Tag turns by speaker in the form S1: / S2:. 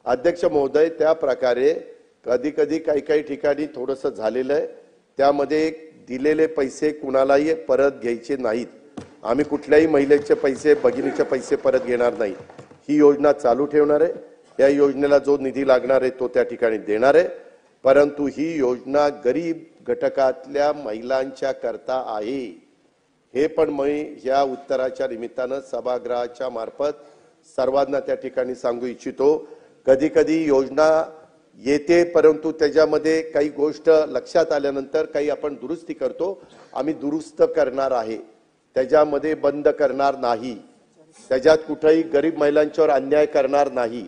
S1: अध्यक्ष महोदय, त्या प्रकारे कधी कधी काही ठिकाणी थोडंसं झालेलं आहे। त्यामध्ये दिलेले पैसे कुणालाही परत घ्यायचे नाहीत। आम्ही कुठल्याही महिलेचे पैसे, भगिनीचे पैसे परत घेणार नाही। ही योजना चालू ठेवणार आहे। या योजनेला जो निधी लागणार आहे तो त्या ठिकाणी देणार आहे। परंतु ही योजना गरीब घटकातल्या महिलांच्या करता आहे। हे पण मी या उत्तराच्या निमित्तानं सभागृहाच्या मार्फत सर्वांना त्या ठिकाणी सांगू इच्छितो। कधी कधी योजना येते, परंतु त्याच्यामध्ये काही गोष्ट लक्षात आल्यानंतर काही आपण दुरुस्ती करतो। आम्ही दुरुस्त करणार आहे, त्याच्यामध्ये बंद करणार नाही, त्याच्यात कुठेही गरीब महिलांच्यावर अन्याय करणार नाही।